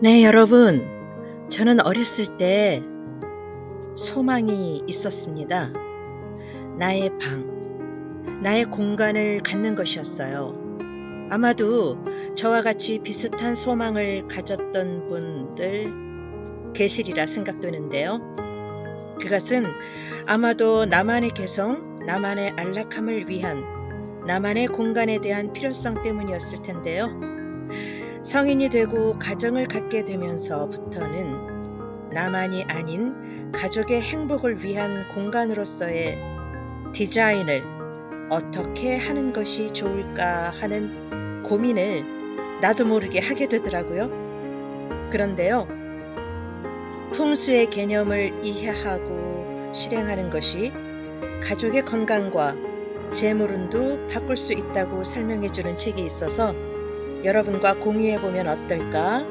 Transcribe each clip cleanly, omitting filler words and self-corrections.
네, 여러분. 저는 어렸을 때 소망이 있었습니다. 나의 방, 나의 공간을 갖는 것이었어요. 아마도 저와 같이 비슷한 소망을 가졌던 분들 계시리라 생각되는데요. 그것은 아마도 나만의 개성, 나만의 안락함을 위한 나만의 공간에 대한 필요성 때문이었을 텐데요. 성인이 되고 가정을 갖게 되면서부터는 나만이 아닌 가족의 행복을 위한 공간으로서의 디자인을 어떻게 하는 것이 좋을까 하는 고민을 나도 모르게 하게 되더라고요. 그런데요, 풍수의 개념을 이해하고 실행하는 것이 가족의 건강과 재물운도 바꿀 수 있다고 설명해주는 책이 있어서 여러분과 공유해보면 어떨까?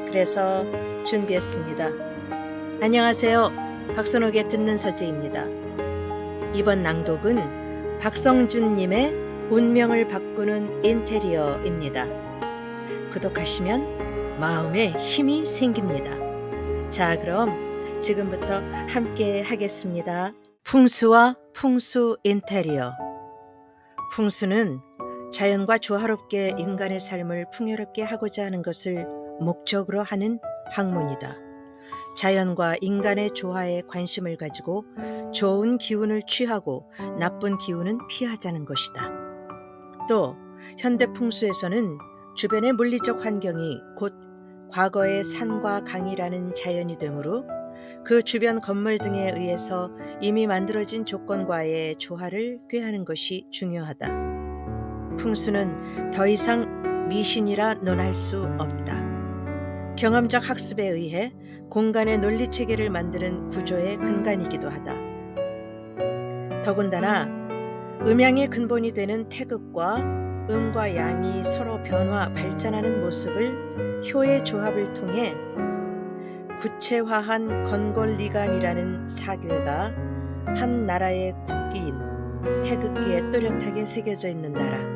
그래서 준비했습니다. 안녕하세요. 박선옥의 듣는 서재입니다. 이번 낭독은 박성준님의 운명을 바꾸는 인테리어입니다. 구독하시면 마음에 힘이 생깁니다. 자, 그럼 지금부터 함께 하겠습니다. 풍수와 풍수 인테리어. 풍수는 자연과 조화롭게 인간의 삶을 풍요롭게 하고자 하는 것을 목적으로 하는 학문이다. 자연과 인간의 조화에 관심을 가지고 좋은 기운을 취하고 나쁜 기운은 피하자는 것이다. 또 현대 풍수에서는 주변의 물리적 환경이 곧 과거의 산과 강이라는 자연이 되므로 그 주변 건물 등에 의해서 이미 만들어진 조건과의 조화를 꾀하는 것이 중요하다. 풍수는 더 이상 미신이라 논할 수 없다. 경험적 학습에 의해 공간의 논리체계를 만드는 구조의 근간이기도 하다. 더군다나 음양의 근본이 되는 태극과 음과 양이 서로 변화, 발전하는 모습을 효의 조합을 통해 구체화한 건골리감이라는 사괴가 한 나라의 국기인 태극기에 또렷하게 새겨져 있는 나라.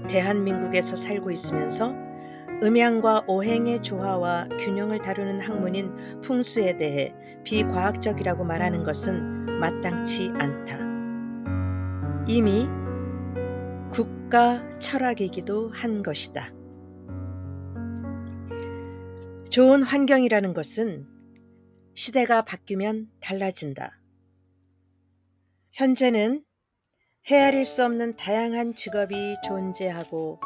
대한민국에서 살고 있으면서 음양과 오행의 조화와 균형을 다루는 학문인 풍수에 대해 비과학적이라고 말하는 것은 마땅치 않다. 이미 국가 철학이기도 한 것이다. 좋은 환경이라는 것은 시대가 바뀌면 달라진다. 현재는 헤아릴 수 없는 다양한 직업이 존재하고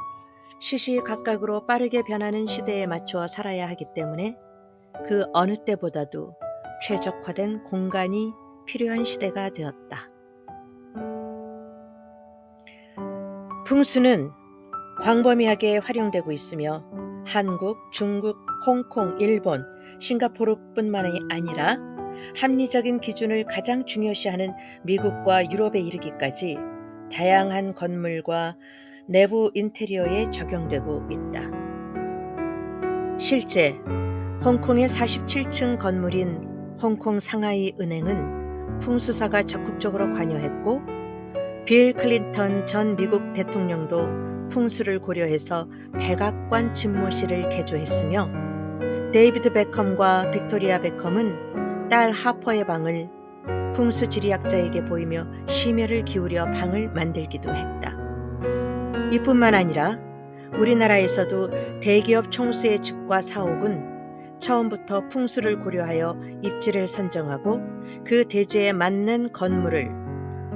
시시각각으로 빠르게 변하는 시대에 맞추어 살아야 하기 때문에 그 어느 때보다도 최적화된 공간이 필요한 시대가 되었다. 풍수는 광범위하게 활용되고 있으며 한국, 중국, 홍콩, 일본, 싱가포르뿐만이 아니라 합리적인 기준을 가장 중요시하는 미국과 유럽에 이르기까지 다양한 건물과 내부 인테리어에 적용되고 있다. 실제 홍콩의 47층 건물인 홍콩 상하이 은행은 풍수사가 적극적으로 관여했고 빌 클린턴 전 미국 대통령도 풍수를 고려해서 백악관 집무실을 개조했으며 데이비드 베컴과 빅토리아 베컴은 딸 하퍼의 방을 풍수 지리학자에게 보이며 심혈을 기울여 방을 만들기도 했다. 이뿐만 아니라 우리나라에서도 대기업 총수의 집과 사옥은 처음부터 풍수를 고려하여 입지를 선정하고 그 대지에 맞는 건물을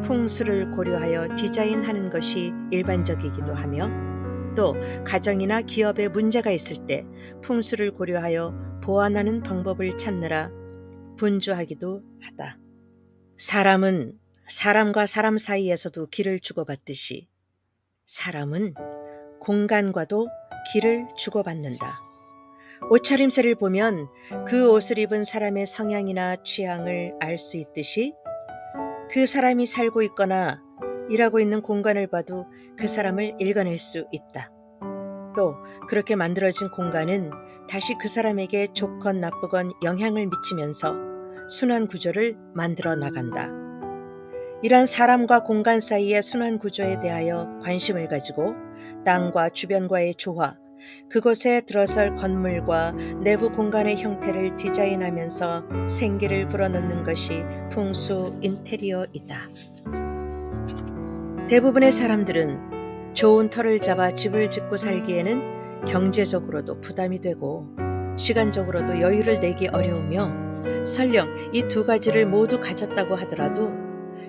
풍수를 고려하여 디자인하는 것이 일반적이기도 하며 또 가정이나 기업에 문제가 있을 때 풍수를 고려하여 보완하는 방법을 찾느라 분주하기도 하다. 사람은 사람과 사람 사이에서도 길을 주고받듯이 사람은 공간과도 길을 주고받는다. 옷차림새를 보면 그 옷을 입은 사람의 성향이나 취향을 알 수 있듯이 그 사람이 살고 있거나 일하고 있는 공간을 봐도 그 사람을 읽어낼 수 있다. 또 그렇게 만들어진 공간은 다시 그 사람에게 좋건 나쁘건 영향을 미치면서 순환 구조를 만들어 나간다. 이런 사람과 공간 사이의 순환 구조에 대하여 관심을 가지고 땅과 주변과의 조화, 그곳에 들어설 건물과 내부 공간의 형태를 디자인하면서 생기를 불어넣는 것이 풍수 인테리어이다. 대부분의 사람들은 좋은 터를 잡아 집을 짓고 살기에는 경제적으로도 부담이 되고 시간적으로도 여유를 내기 어려우며 설령 이 두 가지를 모두 가졌다고 하더라도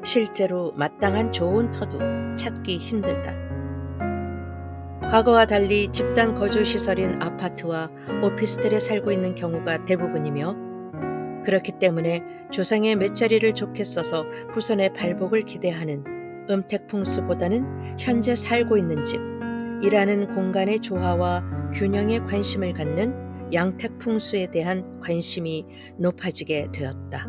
실제로 마땅한 좋은 터도 찾기 힘들다. 과거와 달리 집단 거주시설인 아파트와 오피스텔에 살고 있는 경우가 대부분이며 그렇기 때문에 조상의 몇자리를 좋게 써서 후손의 발복을 기대하는 음택풍수보다는 현재 살고 있는 집, 일하는 공간의 조화와 균형에 관심을 갖는 양택풍수에 대한 관심이 높아지게 되었다.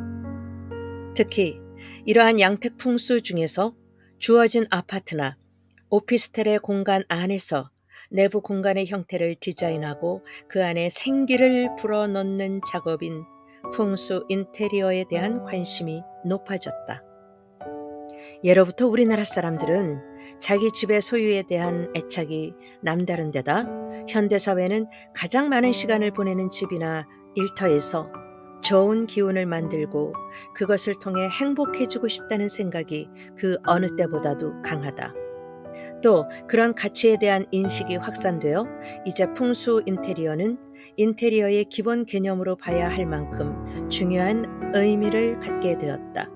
특히 이러한 양택풍수 중에서 주어진 아파트나 오피스텔의 공간 안에서 내부 공간의 형태를 디자인하고 그 안에 생기를 불어넣는 작업인 풍수 인테리어에 대한 관심이 높아졌다. 예로부터 우리나라 사람들은 자기 집의 소유에 대한 애착이 남다른 데다 현대사회는 가장 많은 시간을 보내는 집이나 일터에서 좋은 기운을 만들고 그것을 통해 행복해지고 싶다는 생각이 그 어느 때보다도 강하다. 또 그런 가치에 대한 인식이 확산되어 이제 풍수 인테리어는 인테리어의 기본 개념으로 봐야 할 만큼 중요한 의미를 갖게 되었다.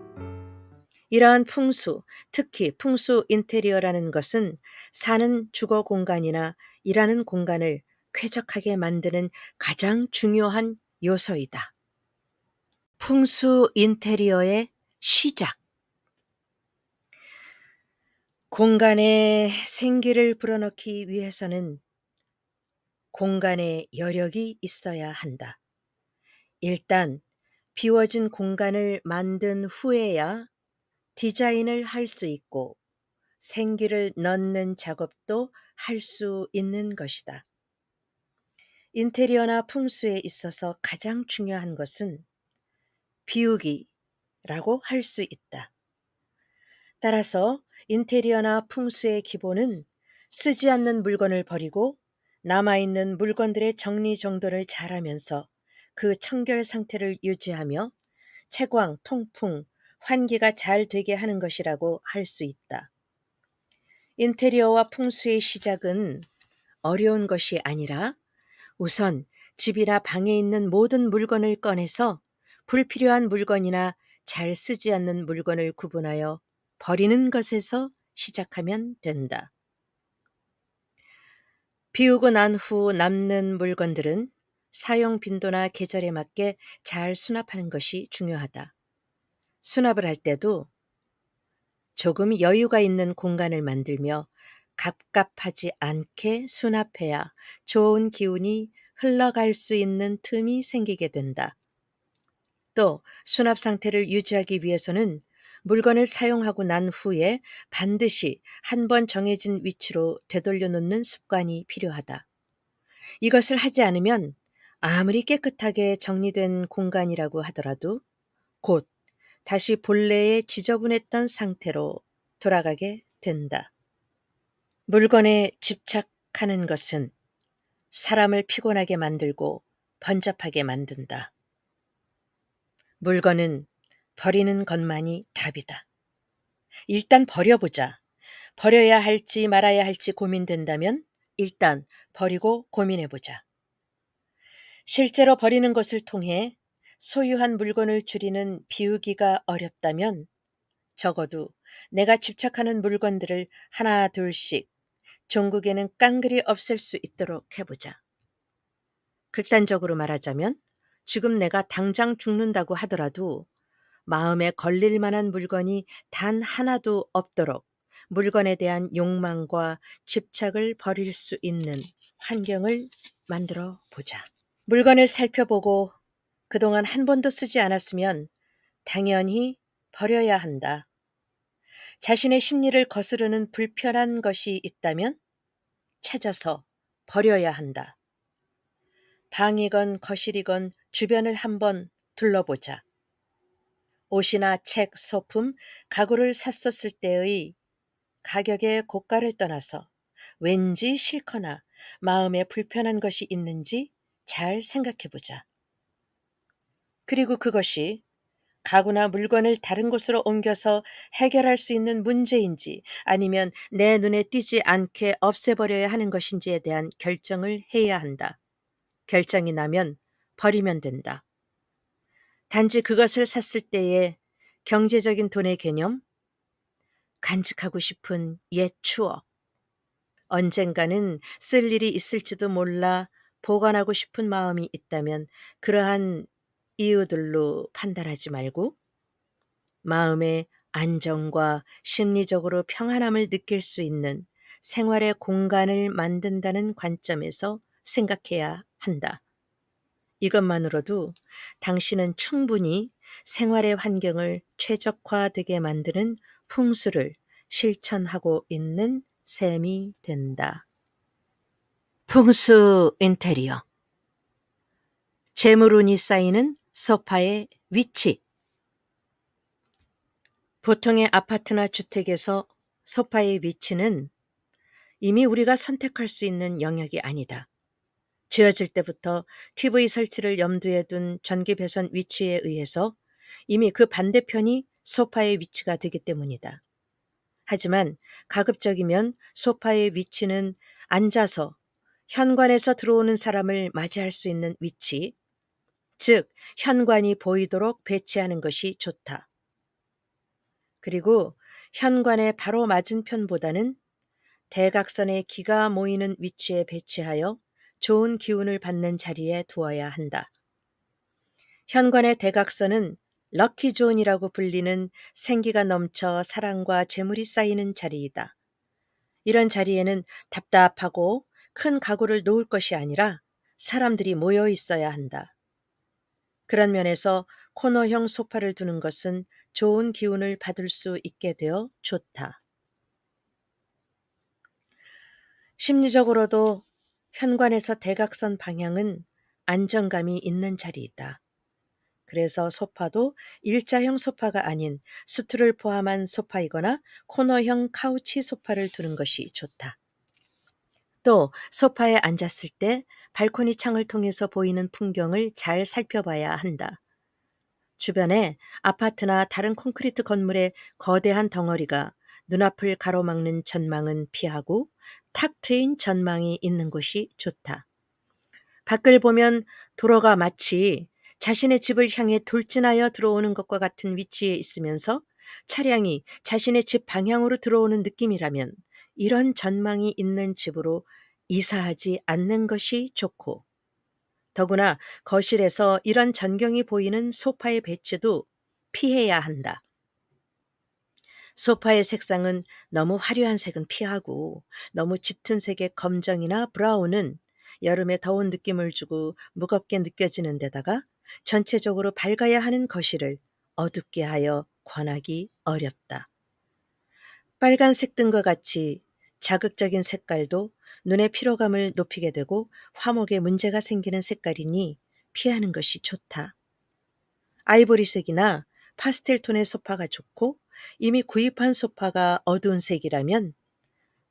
이러한 풍수, 특히 풍수 인테리어라는 것은 사는 주거 공간이나 일하는 공간을 쾌적하게 만드는 가장 중요한 요소이다. 풍수 인테리어의 시작. 공간에 생기를 불어넣기 위해서는 공간에 여력이 있어야 한다. 일단 비워진 공간을 만든 후에야 디자인을 할 수 있고 생기를 넣는 작업도 할 수 있는 것이다. 인테리어나 풍수에 있어서 가장 중요한 것은 비우기라고 할 수 있다. 따라서 인테리어나 풍수의 기본은 쓰지 않는 물건을 버리고 남아있는 물건들의 정리정돈을 잘하면서 그 청결 상태를 유지하며 채광, 통풍, 환기가 잘 되게 하는 것이라고 할 수 있다. 인테리어와 풍수의 시작은 어려운 것이 아니라 우선 집이나 방에 있는 모든 물건을 꺼내서 불필요한 물건이나 잘 쓰지 않는 물건을 구분하여 버리는 것에서 시작하면 된다. 비우고 난 후 남는 물건들은 사용 빈도나 계절에 맞게 잘 수납하는 것이 중요하다. 수납을 할 때도 조금 여유가 있는 공간을 만들며 갑갑하지 않게 수납해야 좋은 기운이 흘러갈 수 있는 틈이 생기게 된다. 또 수납 상태를 유지하기 위해서는 물건을 사용하고 난 후에 반드시 한 번 정해진 위치로 되돌려 놓는 습관이 필요하다. 이것을 하지 않으면 아무리 깨끗하게 정리된 공간이라고 하더라도 곧 다시 본래의 지저분했던 상태로 돌아가게 된다. 물건에 집착하는 것은 사람을 피곤하게 만들고 번잡하게 만든다. 물건은 버리는 것만이 답이다. 일단 버려보자. 버려야 할지 말아야 할지 고민된다면 일단 버리고 고민해보자. 실제로 버리는 것을 통해 소유한 물건을 줄이는 비우기가 어렵다면 적어도 내가 집착하는 물건들을 하나 둘씩 종국에는 깡그리 없앨 수 있도록 해보자. 극단적으로 말하자면 지금 내가 당장 죽는다고 하더라도 마음에 걸릴 만한 물건이 단 하나도 없도록 물건에 대한 욕망과 집착을 버릴 수 있는 환경을 만들어 보자. 물건을 살펴보고 그동안 한 번도 쓰지 않았으면 당연히 버려야 한다. 자신의 심리를 거스르는 불편한 것이 있다면 찾아서 버려야 한다. 방이건 거실이건 주변을 한번 둘러보자. 옷이나 책, 소품, 가구를 샀었을 때의 가격의 고가를 떠나서 왠지 싫거나 마음에 불편한 것이 있는지 잘 생각해 보자. 그리고 그것이 가구나 물건을 다른 곳으로 옮겨서 해결할 수 있는 문제인지 아니면 내 눈에 띄지 않게 없애버려야 하는 것인지에 대한 결정을 해야 한다. 결정이 나면 버리면 된다. 단지 그것을 샀을 때의 경제적인 돈의 개념, 간직하고 싶은 옛 추억, 언젠가는 쓸 일이 있을지도 몰라 보관하고 싶은 마음이 있다면 그러한 이유들로 판단하지 말고 마음의 안정과 심리적으로 평안함을 느낄 수 있는 생활의 공간을 만든다는 관점에서 생각해야 한다. 이것만으로도 당신은 충분히 생활의 환경을 최적화되게 만드는 풍수를 실천하고 있는 셈이 된다. 풍수 인테리어. 재물운이 쌓이는 소파의 위치. 보통의 아파트나 주택에서 소파의 위치는 이미 우리가 선택할 수 있는 영역이 아니다. 지어질 때부터 TV 설치를 염두에 둔 전기 배선 위치에 의해서 이미 그 반대편이 소파의 위치가 되기 때문이다. 하지만 가급적이면 소파의 위치는 앉아서 현관에서 들어오는 사람을 맞이할 수 있는 위치, 즉 현관이 보이도록 배치하는 것이 좋다. 그리고 현관의 바로 맞은편보다는 대각선의 기가 모이는 위치에 배치하여 좋은 기운을 받는 자리에 두어야 한다. 현관의 대각선은 럭키존이라고 불리는 생기가 넘쳐 사랑과 재물이 쌓이는 자리이다. 이런 자리에는 답답하고 큰 가구를 놓을 것이 아니라 사람들이 모여 있어야 한다. 그런 면에서 코너형 소파를 두는 것은 좋은 기운을 받을 수 있게 되어 좋다. 심리적으로도 현관에서 대각선 방향은 안정감이 있는 자리이다. 그래서 소파도 일자형 소파가 아닌 수트를 포함한 소파이거나 코너형 카우치 소파를 두는 것이 좋다. 또 소파에 앉았을 때 발코니 창을 통해서 보이는 풍경을 잘 살펴봐야 한다. 주변에 아파트나 다른 콘크리트 건물의 거대한 덩어리가 눈앞을 가로막는 전망은 피하고 탁 트인 전망이 있는 곳이 좋다. 밖을 보면 도로가 마치 자신의 집을 향해 돌진하여 들어오는 것과 같은 위치에 있으면서 차량이 자신의 집 방향으로 들어오는 느낌이라면 이런 전망이 있는 집으로 이사하지 않는 것이 좋고, 더구나 거실에서 이런 전경이 보이는 소파의 배치도 피해야 한다. 소파의 색상은 너무 화려한 색은 피하고 너무 짙은 색의 검정이나 브라운은 여름에 더운 느낌을 주고 무겁게 느껴지는 데다가 전체적으로 밝아야 하는 거실을 어둡게 하여 권하기 어렵다. 빨간색 등과 같이 자극적인 색깔도 눈의 피로감을 높이게 되고 화목에 문제가 생기는 색깔이니 피하는 것이 좋다. 아이보리색이나 파스텔 톤의 소파가 좋고 이미 구입한 소파가 어두운 색이라면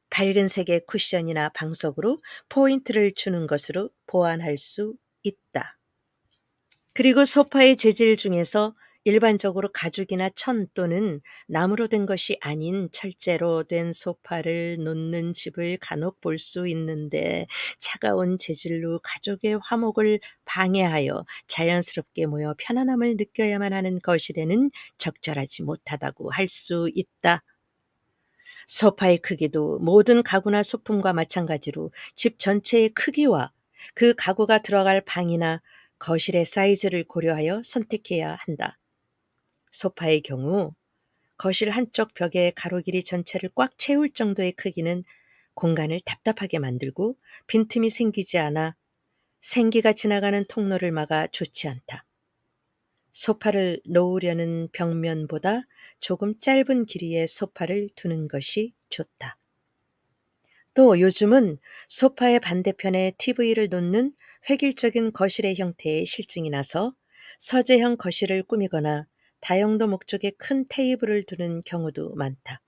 밝은 색의 쿠션이나 방석으로 포인트를 주는 것으로 보완할 수 있다. 그리고 소파의 재질 중에서 일반적으로 가죽이나 천 또는 나무로 된 것이 아닌 철제로 된 소파를 놓는 집을 간혹 볼 수 있는데 차가운 재질로 가족의 화목을 방해하여 자연스럽게 모여 편안함을 느껴야만 하는 거실에는 적절하지 못하다고 할 수 있다. 소파의 크기도 모든 가구나 소품과 마찬가지로 집 전체의 크기와 그 가구가 들어갈 방이나 거실의 사이즈를 고려하여 선택해야 한다. 소파의 경우 거실 한쪽 벽의 가로 길이 전체를 꽉 채울 정도의 크기는 공간을 답답하게 만들고 빈틈이 생기지 않아 생기가 지나가는 통로를 막아 좋지 않다. 소파를 놓으려는 벽면보다 조금 짧은 길이의 소파를 두는 것이 좋다. 또 요즘은 소파의 반대편에 TV를 놓는 획일적인 거실의 형태의 실증이 나서 서재형 거실을 꾸미거나 다용도 목적의 큰 테이블을 두는 경우도 많다.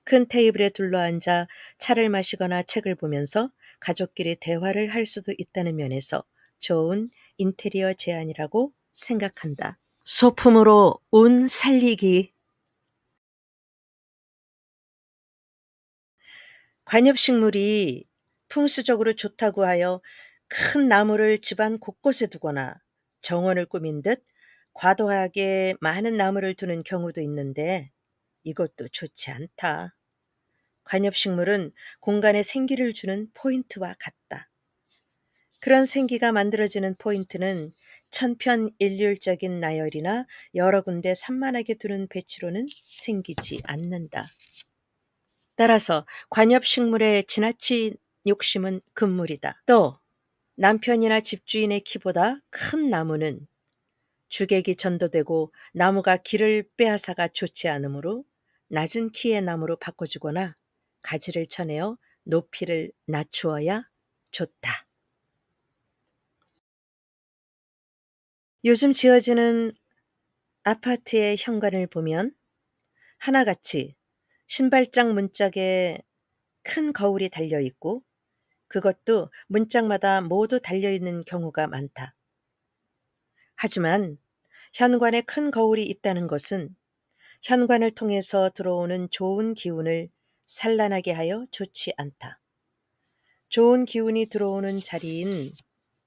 큰 테이블에 둘러앉아 차를 마시거나 책을 보면서 가족끼리 대화를 할 수도 있다는 면에서 좋은 인테리어 제안이라고 생각한다. 소품으로 운 살리기. 관엽식물이 풍수적으로 좋다고 하여 큰 나무를 집안 곳곳에 두거나 정원을 꾸민 듯 과도하게 많은 나무를 두는 경우도 있는데 이것도 좋지 않다. 관엽식물은 공간에 생기를 주는 포인트와 같다. 그런 생기가 만들어지는 포인트는 천편일률적인 나열이나 여러 군데 산만하게 두는 배치로는 생기지 않는다. 따라서 관엽식물의 지나친 욕심은 금물이다. 또 남편이나 집주인의 키보다 큰 나무는 주객이 전도되고 나무가 길을 빼앗아가 좋지 않으므로 낮은 키의 나무로 바꿔주거나 가지를 쳐내어 높이를 낮추어야 좋다. 요즘 지어지는 아파트의 현관을 보면 하나같이 신발장 문짝에 큰 거울이 달려 있고 그것도 문짝마다 모두 달려 있는 경우가 많다. 하지만 현관에 큰 거울이 있다는 것은 현관을 통해서 들어오는 좋은 기운을 산란하게 하여 좋지 않다. 좋은 기운이 들어오는 자리인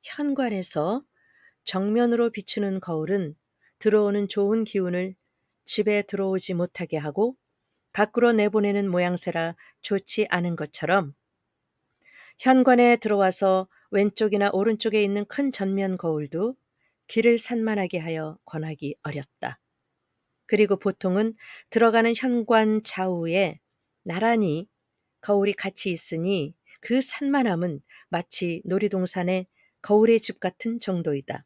현관에서 정면으로 비추는 거울은 들어오는 좋은 기운을 집에 들어오지 못하게 하고 밖으로 내보내는 모양새라 좋지 않은 것처럼 현관에 들어와서 왼쪽이나 오른쪽에 있는 큰 전면 거울도 길을 산만하게 하여 권하기 어렵다. 그리고 보통은 들어가는 현관 좌우에 나란히 거울이 같이 있으니 그 산만함은 마치 놀이동산의 거울의 집 같은 정도이다.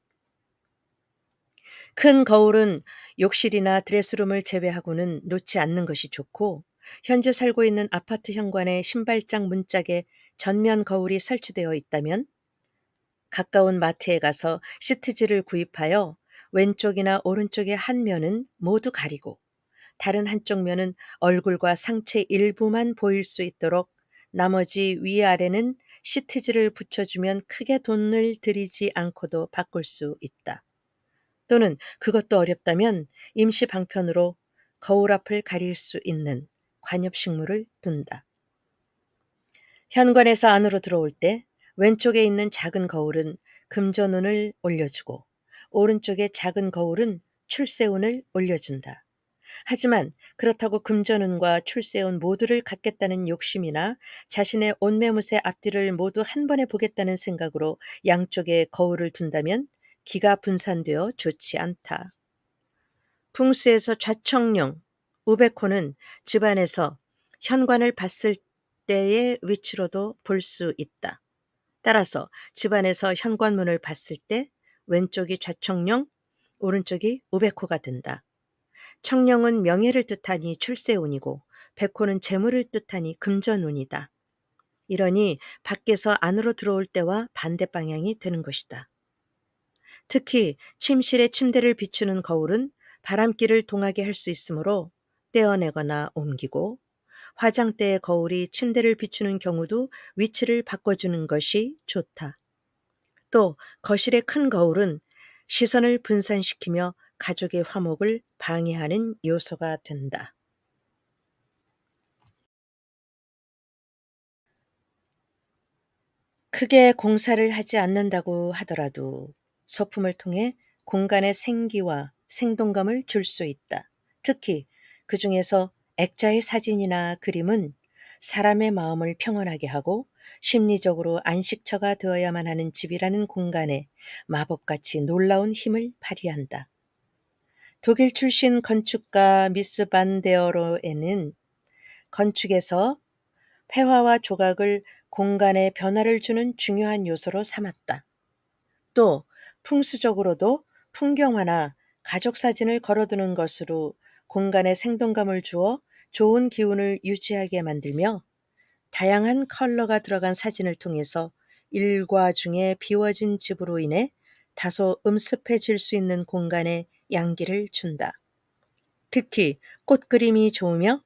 큰 거울은 욕실이나 드레스룸을 제외하고는 놓지 않는 것이 좋고 현재 살고 있는 아파트 현관의 신발장 문짝에 전면 거울이 설치되어 있다면 가까운 마트에 가서 시트지를 구입하여 왼쪽이나 오른쪽의 한 면은 모두 가리고 다른 한쪽 면은 얼굴과 상체 일부만 보일 수 있도록 나머지 위아래는 시트지를 붙여주면 크게 돈을 들이지 않고도 바꿀 수 있다. 또는 그것도 어렵다면 임시 방편으로 거울 앞을 가릴 수 있는 관엽식물을 둔다. 현관에서 안으로 들어올 때 왼쪽에 있는 작은 거울은 금전운을 올려주고 오른쪽의 작은 거울은 출세운을 올려준다. 하지만 그렇다고 금전운과 출세운 모두를 갖겠다는 욕심이나 자신의 옷매무새 앞뒤를 모두 한 번에 보겠다는 생각으로 양쪽에 거울을 둔다면 기가 분산되어 좋지 않다. 풍수에서 좌청룡, 우베코는 집안에서 현관을 봤을 때의 위치로도 볼 수 있다. 따라서 집안에서 현관문을 봤을 때 왼쪽이 좌청룡, 오른쪽이 우베코가 된다. 청룡은 명예를 뜻하니 출세운이고 백호는 재물을 뜻하니 금전운이다. 이러니 밖에서 안으로 들어올 때와 반대 방향이 되는 것이다. 특히 침실에 침대를 비추는 거울은 바람길을 통하게 할 수 있으므로 떼어내거나 옮기고 화장대의 거울이 침대를 비추는 경우도 위치를 바꿔주는 것이 좋다. 또 거실의 큰 거울은 시선을 분산시키며 가족의 화목을 방해하는 요소가 된다. 크게 공사를 하지 않는다고 하더라도 소품을 통해 공간의 생기와 생동감을 줄 수 있다. 특히 그 중에서 액자의 사진이나 그림은 사람의 마음을 평온하게 하고 심리적으로 안식처가 되어야만 하는 집이라는 공간에 마법같이 놀라운 힘을 발휘한다. 독일 출신 건축가 미스 반데어로에는 건축에서 폐화와 조각을 공간에 변화를 주는 중요한 요소로 삼았다. 또 풍수적으로도 풍경화나 가족 사진을 걸어두는 것으로 공간에 생동감을 주어 좋은 기운을 유지하게 만들며 다양한 컬러가 들어간 사진을 통해서 일과 중에 비워진 집으로 인해 다소 음습해질 수 있는 공간에 양기를 준다. 특히 꽃 그림이 좋으며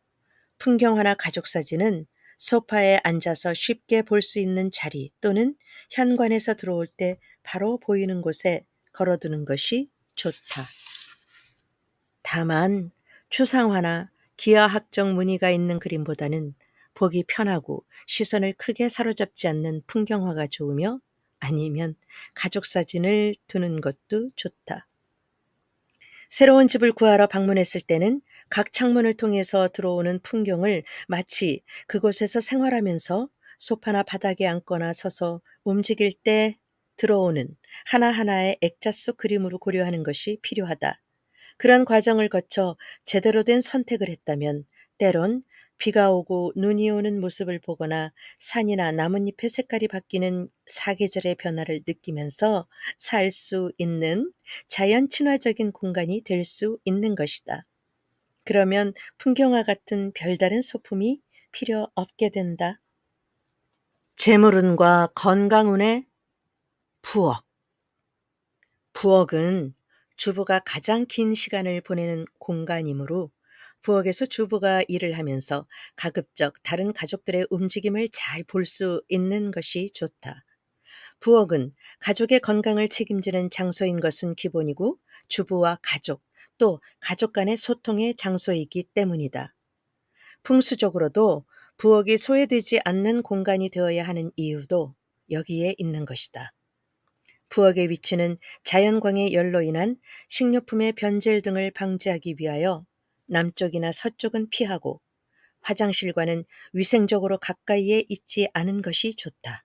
풍경화나 가족 사진은 소파에 앉아서 쉽게 볼 수 있는 자리 또는 현관에서 들어올 때 바로 보이는 곳에 걸어두는 것이 좋다. 다만 추상화나 기하학적 무늬가 있는 그림보다는 보기 편하고 시선을 크게 사로잡지 않는 풍경화가 좋으며, 아니면 가족 사진을 두는 것도 좋다. 새로운 집을 구하러 방문했을 때는 각 창문을 통해서 들어오는 풍경을 마치 그곳에서 생활하면서 소파나 바닥에 앉거나 서서 움직일 때 들어오는 하나하나의 액자 속 그림으로 고려하는 것이 필요하다. 그런 과정을 거쳐 제대로 된 선택을 했다면 때론 비가 오고 눈이 오는 모습을 보거나 산이나 나뭇잎의 색깔이 바뀌는 사계절의 변화를 느끼면서 살 수 있는 자연 친화적인 공간이 될 수 있는 것이다. 그러면 풍경화 같은 별다른 소품이 필요 없게 된다. 재물운과 건강운의 부엌. 부엌은 주부가 가장 긴 시간을 보내는 공간이므로 부엌에서 주부가 일을 하면서 가급적 다른 가족들의 움직임을 잘 볼 수 있는 것이 좋다. 부엌은 가족의 건강을 책임지는 장소인 것은 기본이고, 주부와 가족, 또 가족 간의 소통의 장소이기 때문이다. 풍수적으로도 부엌이 소외되지 않는 공간이 되어야 하는 이유도 여기에 있는 것이다. 부엌의 위치는 자연광의 열로 인한 식료품의 변질 등을 방지하기 위하여 남쪽이나 서쪽은 피하고, 화장실과는 위생적으로 가까이에 있지 않은 것이 좋다.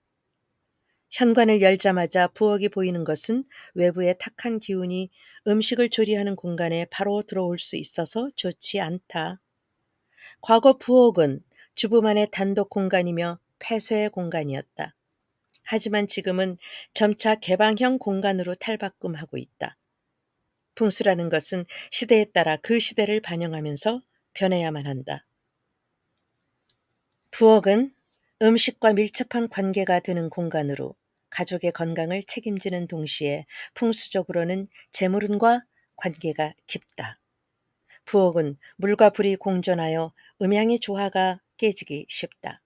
현관을 열자마자 부엌이 보이는 것은 외부의 탁한 기운이 음식을 조리하는 공간에 바로 들어올 수 있어서 좋지 않다. 과거 부엌은 주부만의 단독 공간이며 폐쇄의 공간이었다. 하지만 지금은 점차 개방형 공간으로 탈바꿈하고 있다. 풍수라는 것은 시대에 따라 그 시대를 반영하면서 변해야만 한다. 부엌은 음식과 밀접한 관계가 되는 공간으로 가족의 건강을 책임지는 동시에 풍수적으로는 재물운과 관계가 깊다. 부엌은 물과 불이 공존하여 음양의 조화가 깨지기 쉽다.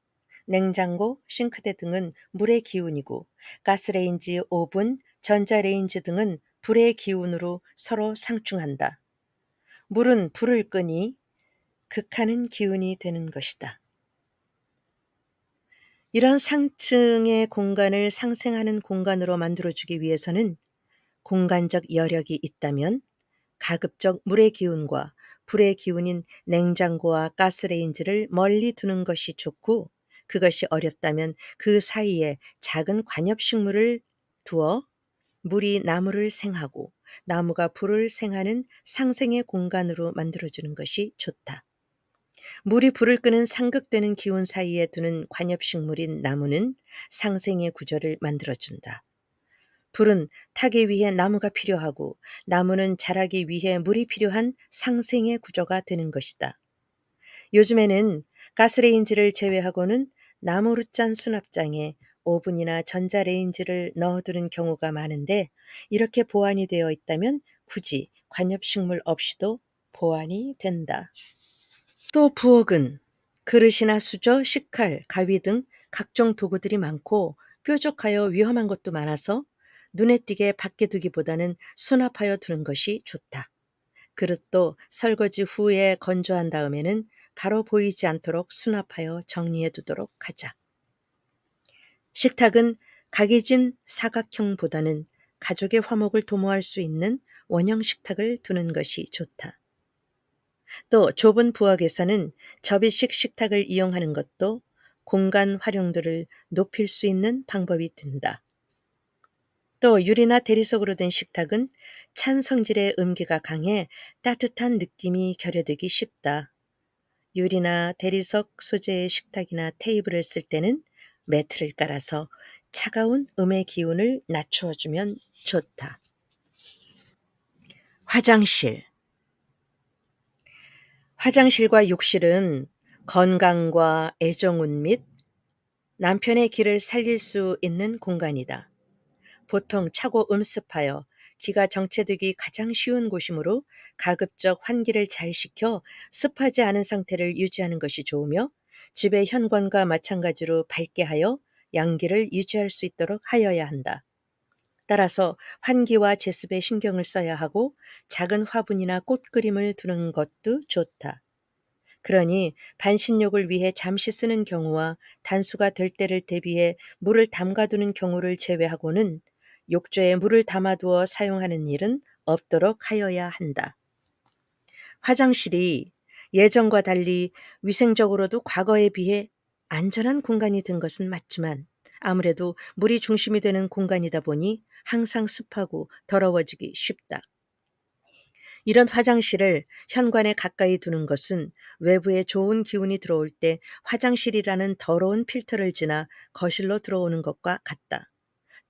냉장고, 싱크대 등은 물의 기운이고, 가스레인지, 오븐, 전자레인지 등은 불의 기운으로 서로 상충한다. 물은 불을 끄니 극하는 기운이 되는 것이다. 이런 상층의 공간을 상생하는 공간으로 만들어주기 위해서는 공간적 여력이 있다면 가급적 물의 기운과 불의 기운인 냉장고와 가스레인지를 멀리 두는 것이 좋고, 그것이 어렵다면 그 사이에 작은 관엽식물을 두어 물이 나무를 생하고 나무가 불을 생하는 상생의 공간으로 만들어주는 것이 좋다. 물이 불을 끄는 상극되는 기운 사이에 두는 관엽식물인 나무는 상생의 구조를 만들어준다. 불은 타기 위해 나무가 필요하고, 나무는 자라기 위해 물이 필요한 상생의 구조가 되는 것이다. 요즘에는 가스레인지를 제외하고는 나무로 짠 수납장에 오븐이나 전자레인지를 넣어두는 경우가 많은데, 이렇게 보완이 되어 있다면 굳이 관엽식물 없이도 보완이 된다. 또 부엌은 그릇이나 수저, 식칼, 가위 등 각종 도구들이 많고 뾰족하여 위험한 것도 많아서 눈에 띄게 밖에 두기보다는 수납하여 두는 것이 좋다. 그릇도 설거지 후에 건조한 다음에는 바로 보이지 않도록 수납하여 정리해 두도록 하자. 식탁은 각이진 사각형보다는 가족의 화목을 도모할 수 있는 원형 식탁을 두는 것이 좋다. 또 좁은 부엌에서는 접이식 식탁을 이용하는 것도 공간 활용도를 높일 수 있는 방법이 된다. 또 유리나 대리석으로 된 식탁은 찬 성질의 음기가 강해 따뜻한 느낌이 결여되기 쉽다. 유리나 대리석 소재의 식탁이나 테이블을 쓸 때는 매트를 깔아서 차가운 음의 기운을 낮추어주면 좋다. 화장실. 화장실과 욕실은 건강과 애정운 및 남편의 기를 살릴 수 있는 공간이다. 보통 차고 음습하여 기가 정체되기 가장 쉬운 곳이므로 가급적 환기를 잘 시켜 습하지 않은 상태를 유지하는 것이 좋으며 집의 현관과 마찬가지로 밝게 하여 양기를 유지할 수 있도록 하여야 한다. 따라서 환기와 제습에 신경을 써야 하고 작은 화분이나 꽃 그림을 두는 것도 좋다. 그러니 반신욕을 위해 잠시 쓰는 경우와 단수가 될 때를 대비해 물을 담가두는 경우를 제외하고는 욕조에 물을 담아두어 사용하는 일은 없도록 하여야 한다. 화장실이 예전과 달리 위생적으로도 과거에 비해 안전한 공간이 된 것은 맞지만 아무래도 물이 중심이 되는 공간이다 보니 항상 습하고 더러워지기 쉽다. 이런 화장실을 현관에 가까이 두는 것은 외부에 좋은 기운이 들어올 때 화장실이라는 더러운 필터를 지나 거실로 들어오는 것과 같다.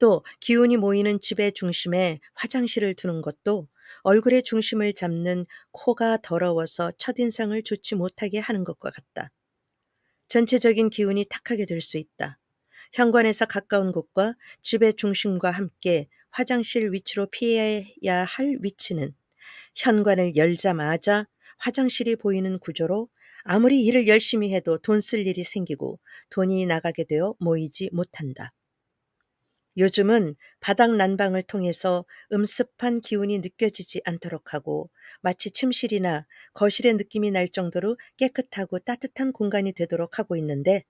또 기운이 모이는 집의 중심에 화장실을 두는 것도 얼굴의 중심을 잡는 코가 더러워서 첫인상을 좋지 못하게 하는 것과 같다. 전체적인 기운이 탁하게 될 수 있다. 현관에서 가까운 곳과 집의 중심과 함께 화장실 위치로 피해야 할 위치는 현관을 열자마자 화장실이 보이는 구조로 아무리 일을 열심히 해도 돈 쓸 일이 생기고 돈이 나가게 되어 모이지 못한다. 요즘은 바닥 난방을 통해서 음습한 기운이 느껴지지 않도록 하고 마치 침실이나 거실의 느낌이 날 정도로 깨끗하고 따뜻한 공간이 되도록 하고 있는데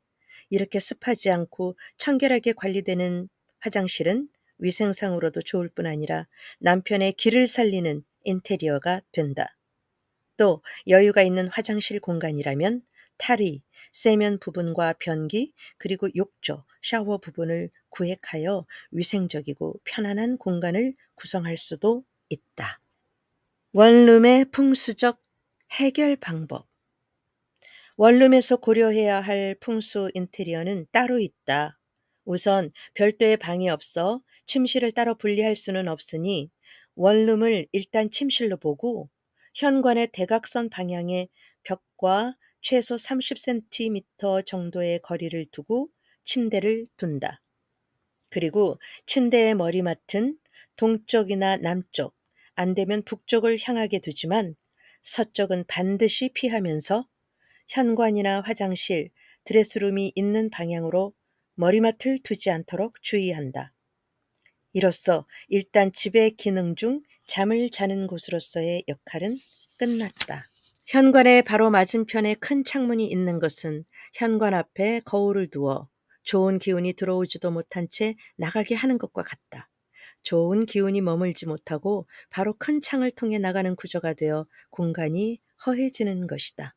이렇게 습하지 않고 청결하게 관리되는 화장실은 위생상으로도 좋을 뿐 아니라 남편의 기를 살리는 인테리어가 된다. 또 여유가 있는 화장실 공간이라면 탈의, 세면 부분과 변기, 그리고 욕조, 샤워 부분을 구획하여 위생적이고 편안한 공간을 구성할 수도 있다. 원룸의 풍수적 해결 방법. 원룸에서 고려해야 할 풍수 인테리어는 따로 있다. 우선 별도의 방이 없어 침실을 따로 분리할 수는 없으니 원룸을 일단 침실로 보고 현관의 대각선 방향의 벽과 최소 30cm 정도의 거리를 두고 침대를 둔다. 그리고 침대의 머리맡은 동쪽이나 남쪽, 안 되면 북쪽을 향하게 두지만 서쪽은 반드시 피하면서 현관이나 화장실, 드레스룸이 있는 방향으로 머리맡을 두지 않도록 주의한다. 이로써 일단 집의 기능 중 잠을 자는 곳으로서의 역할은 끝났다. 현관의 바로 맞은편에 큰 창문이 있는 것은 현관 앞에 거울을 두어 좋은 기운이 들어오지도 못한 채 나가게 하는 것과 같다. 좋은 기운이 머물지 못하고 바로 큰 창을 통해 나가는 구조가 되어 공간이 허해지는 것이다.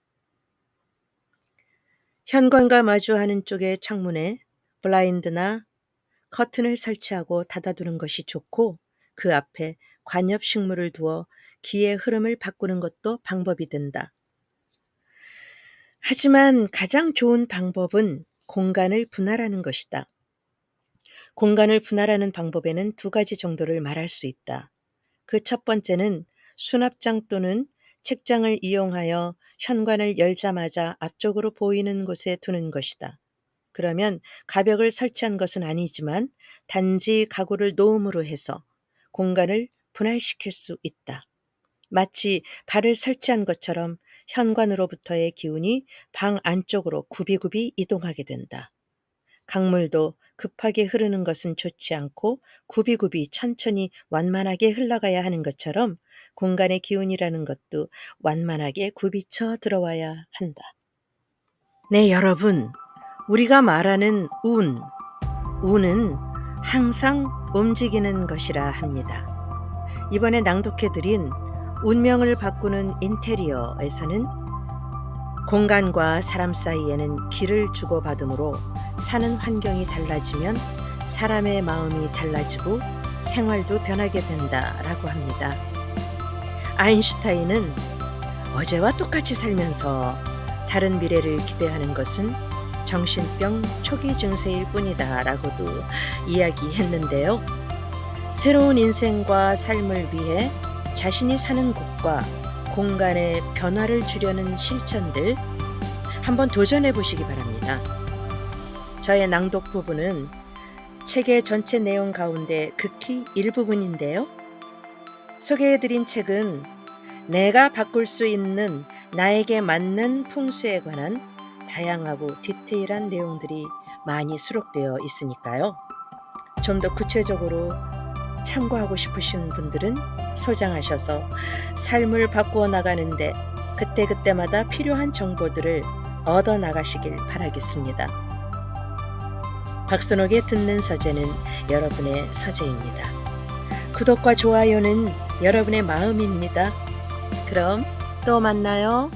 현관과 마주하는 쪽의 창문에 블라인드나 커튼을 설치하고 닫아두는 것이 좋고 그 앞에 관엽식물을 두어 기의 흐름을 바꾸는 것도 방법이 된다. 하지만 가장 좋은 방법은 공간을 분할하는 것이다. 공간을 분할하는 방법에는 두 가지 정도를 말할 수 있다. 그 첫 번째는 수납장 또는 책장을 이용하여 현관을 열자마자 앞쪽으로 보이는 곳에 두는 것이다. 그러면 가벽을 설치한 것은 아니지만 단지 가구를 놓음으로 해서 공간을 분할시킬 수 있다. 마치 발을 설치한 것처럼 현관으로부터의 기운이 방 안쪽으로 굽이굽이 이동하게 된다. 강물도 급하게 흐르는 것은 좋지 않고 굽이굽이 천천히 완만하게 흘러가야 하는 것처럼 공간의 기운이라는 것도 완만하게 굽이쳐 들어와야 한다. 네, 여러분. 우리가 말하는 운은 항상 움직이는 것이라 합니다. 이번에 낭독해드린 운명을 바꾸는 인테리어에서는 공간과 사람 사이에는 길을 주고받음으로 사는 환경이 달라지면 사람의 마음이 달라지고 생활도 변하게 된다라고 합니다. 아인슈타인은 어제와 똑같이 살면서 다른 미래를 기대하는 것은 정신병 초기 증세일 뿐이다 라고도 이야기했는데요. 새로운 인생과 삶을 위해 자신이 사는 곳과 공간의 변화를 주려는 실천들 한번 도전해 보시기 바랍니다. 저의 낭독 부분은 책의 전체 내용 가운데 극히 일부분인데요. 소개해드린 책은 내가 바꿀 수 있는 나에게 맞는 풍수에 관한 다양하고 디테일한 내용들이 많이 수록되어 있으니까요. 좀 더 구체적으로 참고하고 싶으신 분들은 소장하셔서 삶을 바꾸어 나가는데 그때그때마다 필요한 정보들을 얻어 나가시길 바라겠습니다. 박선옥의 듣는 서재는 여러분의 서재입니다. 구독과 좋아요는 여러분의 마음입니다. 그럼 또 만나요.